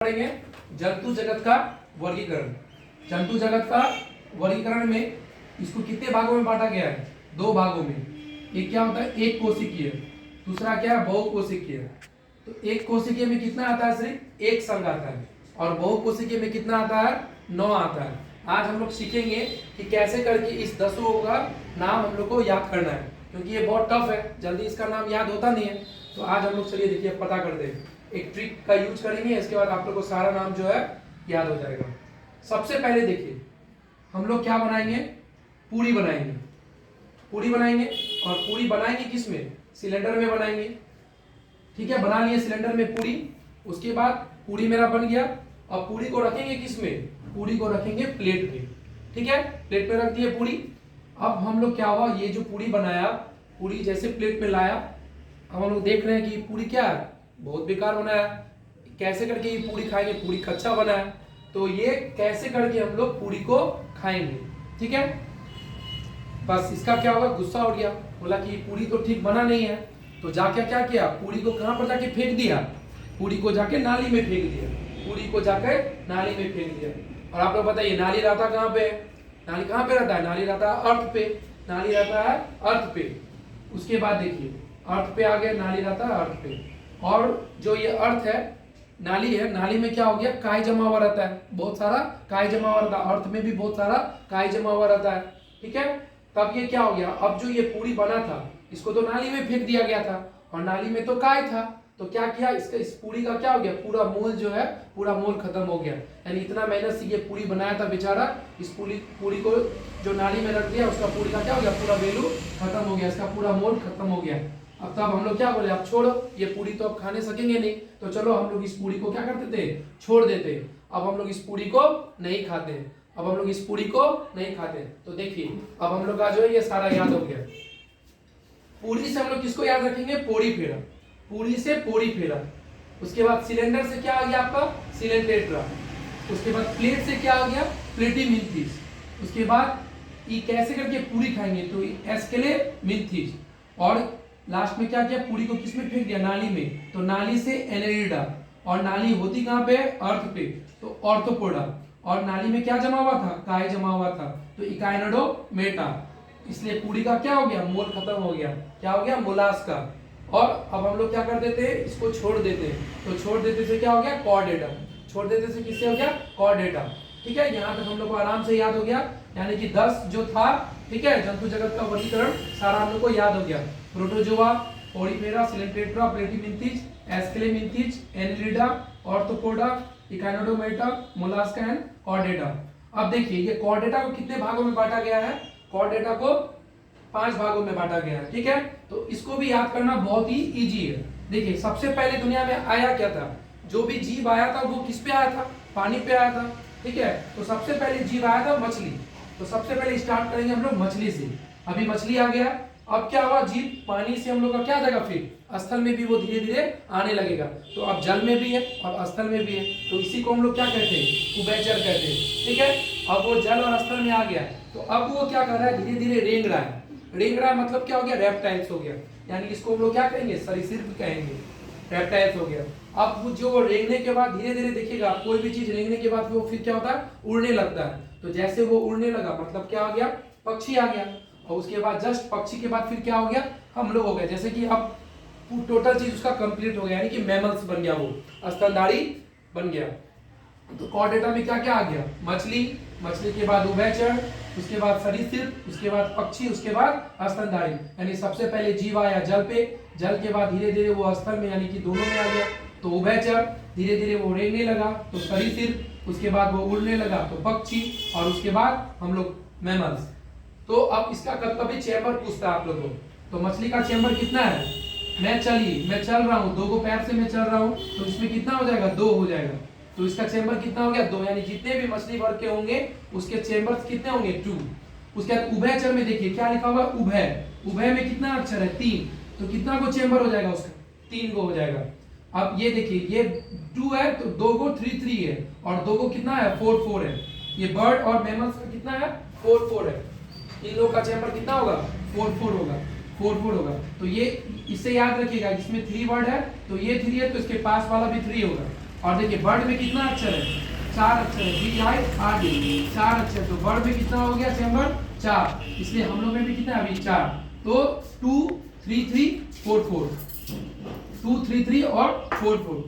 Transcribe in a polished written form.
पढ़ेंगे जंतु जगत का वर्गीकरण। जंतु जगत का वर्गीकरण में इसको कितने भागों में बांटा गया है? दो भागों में। एक क्या होता है? एक कोशिकीय, दूसरा क्या है? बहुकोशिकीय। तो एक कोशिकीय में कितना आता है? सिर्फ एक संघ आता है। और बहुकोशिकीय में कितना आता है? 9 आता है। आज हम लोग सीखेंगे कि कैसे करके इस 10 का नाम हम लोग को याद करना है, क्योंकि ये बहुत टफ है, जल्दी इसका नाम याद होता नहीं है। तो आज हम लोग चलिए देखिए पता करते हैं, एक ट्रिक का यूज करेंगे, इसके बाद आप लोग को सारा नाम जो है याद हो जाएगा। सबसे पहले देखिए हम लोग क्या बनाएंगे? पूरी बनाएंगे। पूरी बनाएंगे और पूरी बनाएंगे किस में? सिलेंडर में बनाएंगे। ठीक है, बना लिए सिलेंडर में पूरी। उसके बाद पूरी मेरा बन गया। अब पूरी को रखेंगे किस में? पूरी को रखेंगे प्लेट में। ठीक है, प्लेट में रख दिए पूरी। अब हम लोग क्या हुआ, ये जो पूरी बनाया, पूरी जैसे प्लेट में लाया, अब हम लोग देख रहे हैं कि पूरी क्या है? बहुत बेकार बनाया। कैसे करके ये पूरी खाएंगे? पूरी कच्चा बना है, तो ये कैसे करके हम लोग पूरी को खाएंगे? ठीक है, बस इसका क्या होगा? गुस्सा हो गया, बोला कि पूरी तो ठीक बना नहीं है। तो जाके क्या किया? पूरी को कहां पर जाके फेंक दिया? पूरी को जाके नाली में फेंक दिया। पूरी को जाके नाली में फेंक दिया। और आप लोग बताइए नाली रहता कहां पे? नाली कहां पे रहता है? नाली रहता है अर्थ पे। नाली रहता है अर्थ पे। उसके बाद देखिए अर्थ पे आ गया, नाली रहता है अर्थ पे। और जो ये अर्थ है, नाली है, नाली में क्या हो गया? काई जमा हुआ रहता है, बहुत सारा काई जमा हुआ रहता है। अर्थ में भी बहुत सारा काई जमा हुआ रहता है। ठीक है, तब ये क्या हो गया? अब जो ये पूरी बना था, इसको तो नाली में फेंक दिया गया था, और नाली में तो काई था। तो क्या किया? इसका इस पूरी का क्या हो गया? पूरा मोल जो है, पूरा मोल खत्म हो गया। यानी इतना मेहनत से ये पूरी बनाया था बेचारा, इस पूरी को जो नाली में रख दिया, उसका पूरी का क्या हो गया? पूरा वैल्यू खत्म हो गया, इसका पूरा मोल खत्म हो गया। अब तब हम लोग क्या बोले? अब छोड़ो, ये पूरी तो अब खाने सकेंगे नहीं, तो चलो हम लोग इस पूरी को क्या करते थे? छोड़ देते। अब हम लोग इस पूरी को नहीं खाते। अब हम लोग इस पूरी को नहीं खाते। तो देखिए अब हम लोग का जो है ये सारा याद हो गया। पूरी से हम लोग किसको याद रखेंगे? पोड़ी फेरा। पूरी से पोड़ी फेरा। उसके बाद सिलेंडर से क्या आ गया आपका? सिलेंटेट्रा। उसके बाद प्लेट से क्या आ गया? प्लेटिमिंथिस। उसके बाद ये कैसे करके पूरी खाएंगे? तो एस्केलेमिंथिस। और लास्ट में क्या किया? पूरी को किस में फेंक दिया? नाली में। तो नाली से एनेलिडा। और नाली होती कहां पे? अर्थ पे, तो ऑर्थोपोडा। और नाली में क्या जमा हुआ था? काई जमा हुआ था, तो इकाइनोडोमेटा। इसलिए पूरी का क्या हो गया? मोल खत्म हो गया। क्या हो गया? मोलास्का। और अब हम लोग क्या कर देते हैं? इसको छोड़ देते हैं। तो छोड़ देते से क्या हो गया? कॉर्डेटा। छोड़ देते से किससे हो गया? कॉर्डेटा। ठीक है, यहाँ तक हम लोग को आराम से याद हो गया। यानी कि 10 जो था, ठीक है, जंतु जगत का वर्गीकरण सारा हम लोग को याद हो गया। Protozoa, Porifera, Coelenterata, Platyhelminthes, Aschelminthes, Annelida, Arthropoda, Echinodermata, Mollusca and Chordata. अब देखिए ये कॉर्डेटा को कितने भागों में बांटा गया है? कॉर्डेटा को 5 भागों में बांटा गया है। ठीक है, तो इसको भी याद करना बहुत ही इजी है। देखिए सबसे पहले दुनिया में आया क्या था? जो भी जीव आया था वो किस पे आया था? पानी पे आया था। ठीक है, तो सबसे पहले जीव आया था मछली। तो सबसे पहले स्टार्ट करेंगे हम लोग मछली से। अभी मछली आ गया। अब क्या हुआ? जीव पानी से हम लोग का क्या जाएगा? फिर स्थल में भी वो धीरे धीरे आने लगेगा। तो अब जल में भी है और स्थल में भी है, तो इसी को हम लोग क्या कहते हैं? उभयचर कहते हैं। ठीक है, अब वो जल और स्थल में आ गया, तो अब वो क्या कर रहा है? धीरे धीरे रेंग रहा है। रेंग रहा है मतलब क्या हो गया? रेप्टाइल्स हो गया। यानी इसको हम लोग क्या कहेंगे? सरीसृप कहेंगे। रेप्टाइल्स हो गया। अब वो जो रेंगने के बाद धीरे धीरे देखिएगा, कोई भी चीज रेंगने के बाद वो फिर क्या होता है? उड़ने लगता है। तो जैसे वो उड़ने लगा मतलब क्या हो गया? पक्षी आ गया। और उसके बाद जस्ट पक्षी के बाद फिर क्या हो गया? हम लोग हो गए। जैसे कि अब टोटल चीज उसका कंप्लीट हो गया, यानी कि मैमल्स बन गया, वो स्तनधारी बन गया। तो कॉर्डेटा में क्या क्या आ गया? मछली, मछली के बाद उभयचर, उसके बाद सरीसृप, उसके बाद पक्षी, उसके बाद स्तनधारी। यानी सबसे पहले जीव आया जल पे, जल के बाद धीरे धीरे वो स्थल में यानी कि दोनों में आ गया, तो उभयचर। धीरे धीरे वो रेंगने लगा तो सरीसृप, उसके बाद वो उड़ने लगा तो पक्षी, और उसके बाद हम लोग मैमल्स। तो अब इसका कभी चैम्बर पूछता है आप लोगों को, तो मछली का चैम्बर कितना है? मैं चल रहा हूँ, 2 पैर से मैं चल रहा हूँ, तो इसमें कितना हो जाएगा? 2 हो जाएगा। तो इसका चैम्बर कितना हो गया? 2। यानी जितने भी मछली वर्ग के होंगे उसके चैम्बर्स कितने होंगे? 2। उसके बाद उभयचर में देखिए क्या लिखा हुआ? उभय। उभय में कितना अक्षर है? 3। तो कितना को चैम्बर हो जाएगा उसका? 3 को हो जाएगा। अब ये देखिए ये 2 है तो 2 को 3 है, और 2 को कितना है? 4 है। ये बर्ड और मैमल्स का कितना है? 4 है। इन लोगों का चैम्बर कितना होगा? 4 होगा। 4 होगा। तो ये इससे याद रखिएगा, इसमें 3 वर्ड है तो ये 3 है, तो इसके पास वाला भी 3 होगा। और देखिए वर्ड में कितना अक्षर है, 4 अक्षर है, BIRD 4 अक्षर, तो वर्ड में कितना हो गया चैम्बर 4, इसलिए हम लोग में भी कितना अभी 4, तो 2 3 3 4 4, 2 3 3 और 4 4।